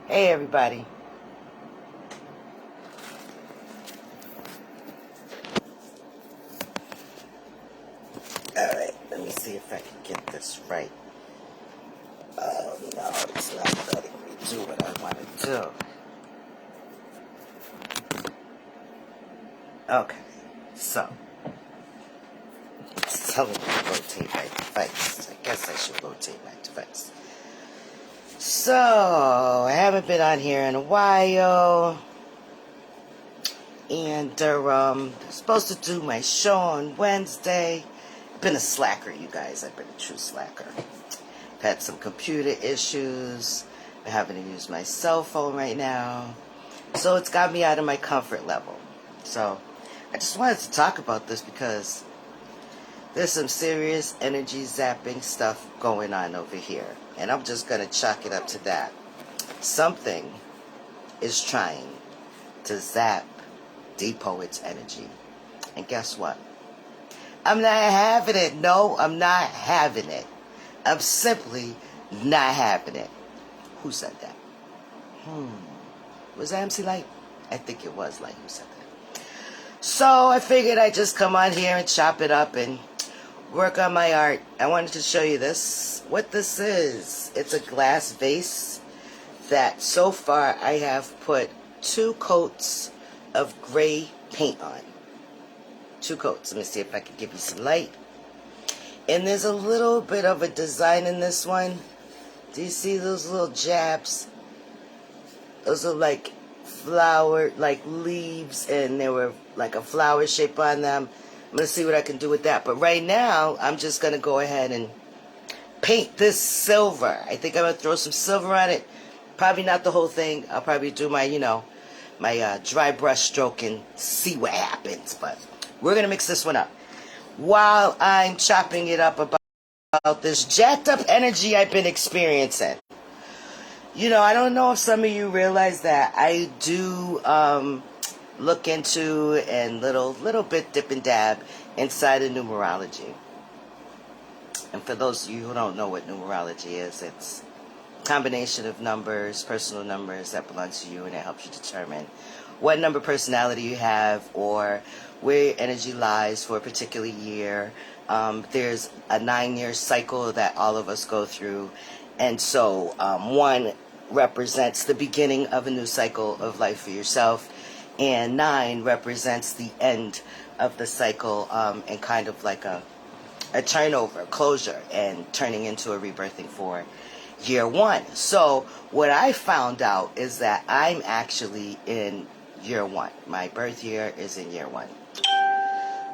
Hey everybody. Alright, let me see if I can get this right. Oh no, it's not letting me do what I want to do. Okay, so it's telling me to rotate my device. I guess I should rotate my device. So, I haven't been on here in a while. And they're supposed to do my show on Wednesday. I've been a slacker, you guys. I've been a true slacker. I've had some computer issues. I'm having to use my cell phone right now. So it's got me out of my comfort level. So I just wanted to talk about this because there's some serious energy zapping stuff going on over here. And I'm just going to chalk it up to that. Something is trying to zap Depoet's energy. And guess what? I'm not having it. No, I'm not having it. I'm simply not having it. Who said that? Was that MCLyte? I think it was Light who said that. So I figured I'd just come on here and chop it up and work on my art. I wanted to show you this. What this is. It's a glass vase that so far I have put 2 coats of gray paint on. 2 coats. Let me see if I can give you some light. And there's a little bit of a design in this one. Do you see those little jabs? Those are like flower, like leaves, and they were like a flower shape on them. I'm going to see what I can do with that. But right now, I'm just going to go ahead and paint this silver. I think I'm going to throw some silver on it. Probably not the whole thing. I'll probably do my, my dry brush stroke and see what happens. But we're going to mix this one up. While I'm chopping it up about this jacked up energy I've been experiencing. I don't know if some of you realize that I do look into and little bit dip and dab inside of numerology. And for those of you who don't know what numerology is, it's combination of numbers, personal numbers that belong to you, and it helps you determine what number personality you have or where your energy lies for a particular year. There's a 9-year cycle that all of us go through, and so 1 represents the beginning of a new cycle of life for yourself, and 9 represents the end of the cycle, and kind of like a turnover, closure, and turning into a rebirthing for year 1. So what I found out is that I'm actually in year 1. My birth year is in year 1.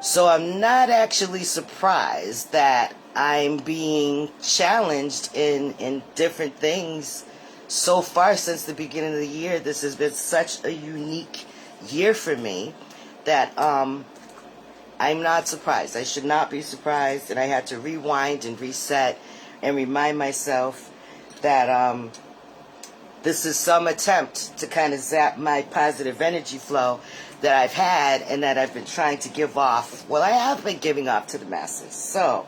So I'm not actually surprised that I'm being challenged in different things so far since the beginning of the year. This has been such a unique year for me that I'm not surprised. I should not be surprised, and I had to rewind and reset and remind myself that this is some attempt to kind of zap my positive energy flow that I've had and that I've been trying to give off. Well, I have been giving off to the masses. So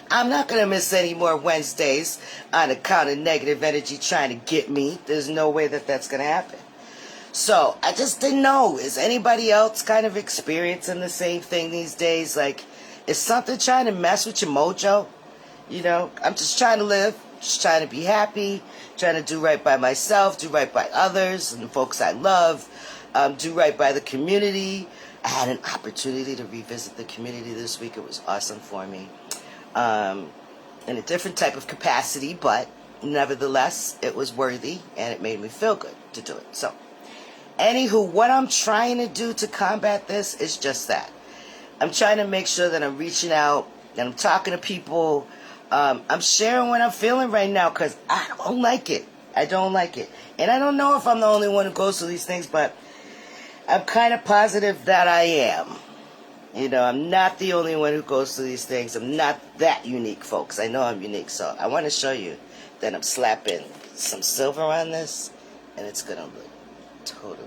I'm not going to miss any more Wednesdays on account of negative energy trying to get me. There's no way that that's going to happen. So I just didn't know. Is anybody else kind of experiencing the same thing these days? Like, is something trying to mess with your mojo? I'm just trying to live. Just trying to be happy, trying to do right by myself, do right by others and the folks I love, do right by the community. I had an opportunity to revisit the community this week. It was awesome for me, in a different type of capacity, but nevertheless, it was worthy and it made me feel good to do it. So, anywho, what I'm trying to do to combat this is just that. I'm trying to make sure that I'm reaching out and I'm talking to people. I'm sharing what I'm feeling right now because I don't like it. I don't like it. And I don't know if I'm the only one who goes through these things, but I'm kind of positive that I am. I'm not the only one who goes through these things. I'm not that unique, folks. I know I'm unique, so I want to show you that I'm slapping some silver on this, and it's going to look totally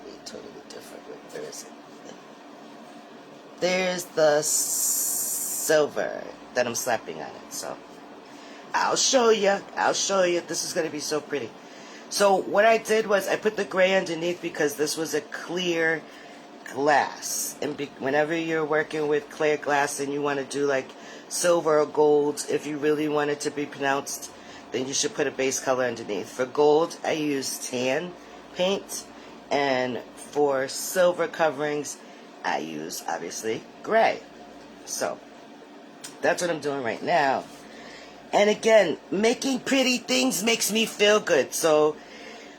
different. Where is it? There's the silver that I'm slapping on it, so I'll show you. This is going to be so pretty. So what I did was I put the gray underneath because this was a clear glass. And whenever you're working with clear glass and you want to do like silver or gold, if you really want it to be pronounced, then you should put a base color underneath. For gold, I use tan paint. And for silver coverings, I use, obviously, gray. So that's what I'm doing right now. And again, making pretty things makes me feel good. So,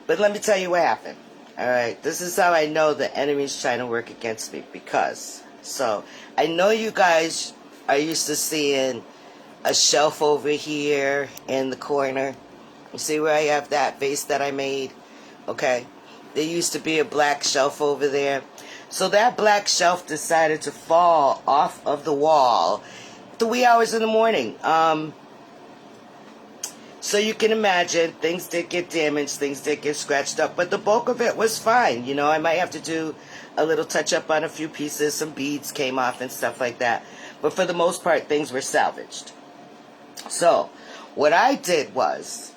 but let me tell you what happened. All right, this is how I know the enemy's trying to work against me. Because, so, I know you guys are used to seeing a shelf over here in the corner. You see where I have that vase that I made? Okay. There used to be a black shelf over there. So that black shelf decided to fall off of the wall 3 hours in the morning. So you can imagine, things did get damaged, things did get scratched up, but the bulk of it was fine. You know, I might have to do a little touch up on a few pieces, some beads came off and stuff like that. But for the most part, things were salvaged. So what I did was,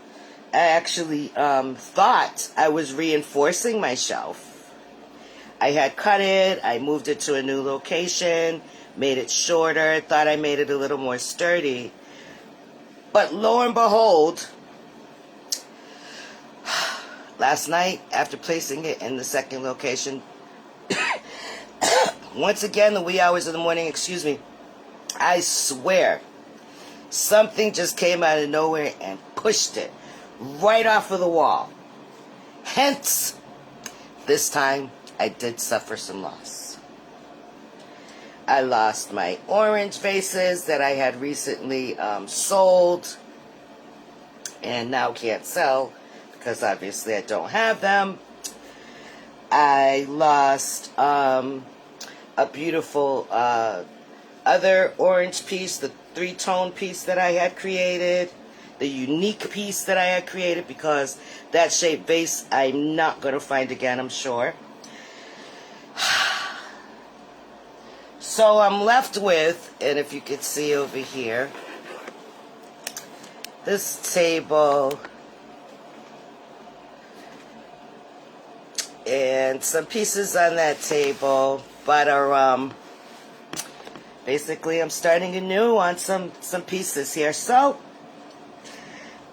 I actually thought I was reinforcing my shelf. I had cut it, I moved it to a new location, made it shorter, thought I made it a little more sturdy. But lo and behold, last night, after placing it in the second location, once again, the wee hours of the morning, excuse me, I swear, something just came out of nowhere and pushed it right off of the wall. Hence, this time, I did suffer some loss. I lost my orange vases that I had recently sold and now can't sell because obviously I don't have them. I lost a beautiful other orange piece, the 3-tone piece that I had created, the unique piece that I had created, because that shaped vase I'm not going to find again, I'm sure. So I'm left with, and if you could see over here, this table and some pieces on that table, but are basically I'm starting anew on some pieces here. So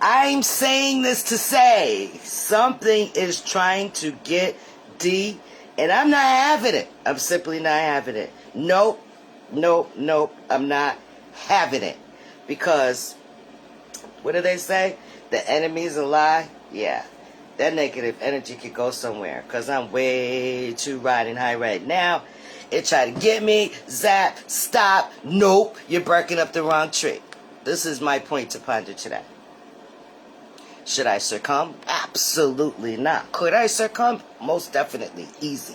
I'm saying this to say something is trying to get D, and I'm not having it. I'm simply not having it. Nope, nope, nope, I'm not having it. Because, what do they say? The enemy's a lie? Yeah, that negative energy could go somewhere. Because I'm way too riding high right now. It tried to get me, zap, stop, nope, you're barking up the wrong tree. This is my point to ponder today. Should I succumb? Absolutely not. Could I succumb? Most definitely. Easy.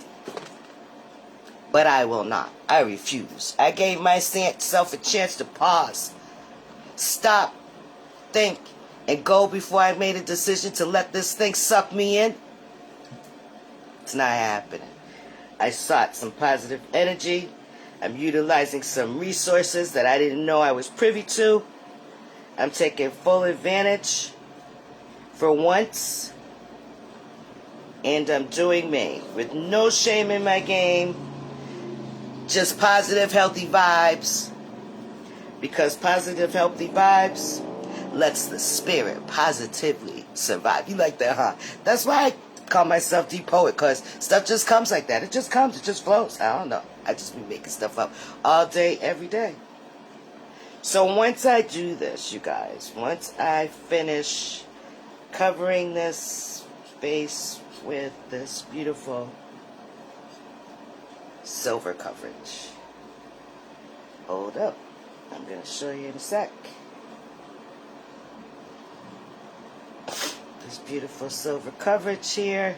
But I will not. I refuse. I gave myself a chance to pause, stop, think, and go before I made a decision to let this thing suck me in. It's not happening. I sought some positive energy. I'm utilizing some resources that I didn't know I was privy to. I'm taking full advantage for once. And I'm doing me with no shame in my game. Just positive, healthy vibes. Because positive, healthy vibes lets the spirit positively survive. You like that, huh? That's why I call myself Depoet, because stuff just comes like that. It just comes. It just flows. I don't know. I just be making stuff up all day, every day. So once I do this, you guys, once I finish covering this space with this beautiful silver coverage. Hold up. I'm going to show you in a sec. This beautiful silver coverage here.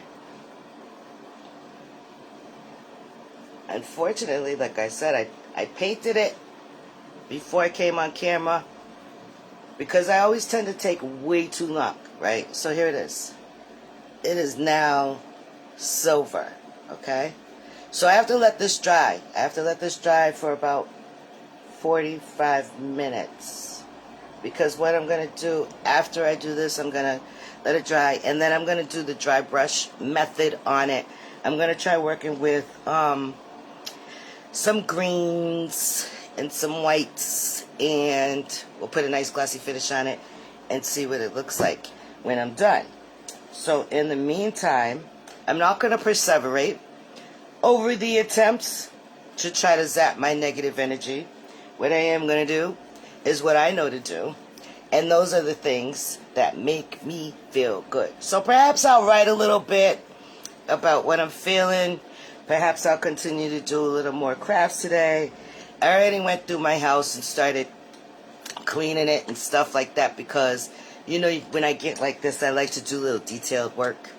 Unfortunately, like I said, I painted it before I came on camera because I always tend to take way too long, right? So here it is. It is now silver, okay? So I have to let this dry. I have to let this dry for about 45 minutes because what I'm going to do after I do this, I'm going to let it dry, and then I'm going to do the dry brush method on it. I'm going to try working with some greens and some whites, and we'll put a nice glossy finish on it and see what it looks like when I'm done. So in the meantime, I'm not going to perseverate over the attempts to try to zap my negative energy. What I am going to do is what I know to do, and those are the things that make me feel good. So perhaps I'll write a little bit about what I'm feeling. Perhaps I'll continue to do a little more crafts today. I already went through my house and started cleaning it and stuff like that, because you know, when I get like this, I like to do a little detailed work,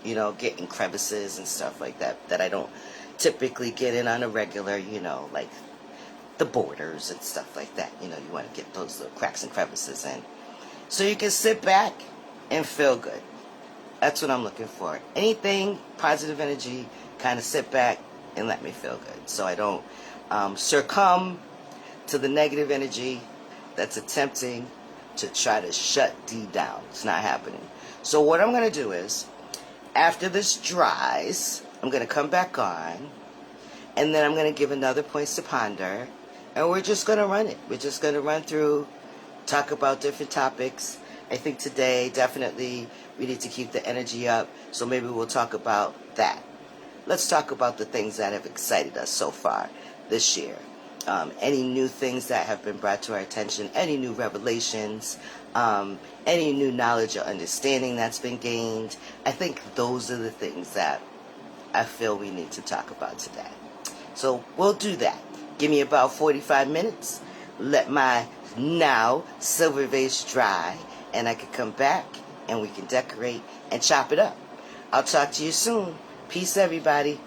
you know, getting crevices and stuff like that that I don't typically get in on a regular, you know, like the borders and stuff like that. You know, you want to get those little cracks and crevices in so you can sit back and feel good. That's what I'm looking for. Anything positive energy, kind of sit back and let me feel good, so I don't succumb to the negative energy that's attempting to try to shut D down. It's not happening. So what I'm going to do is, after this dries, I'm going to come back on, and then I'm going to give another points to ponder, and we're just going to run it. We're just going to run through, talk about different topics. I think today, definitely, we need to keep the energy up, so maybe we'll talk about that. Let's talk about the things that have excited us so far this year. Any new things that have been brought to our attention, any new revelations, any new knowledge or understanding that's been gained. I think those are the things that I feel we need to talk about today. So we'll do that. Give me about 45 minutes. Let my now silver vase dry, and I can come back and we can decorate and chop it up. I'll talk to you soon. Peace, everybody.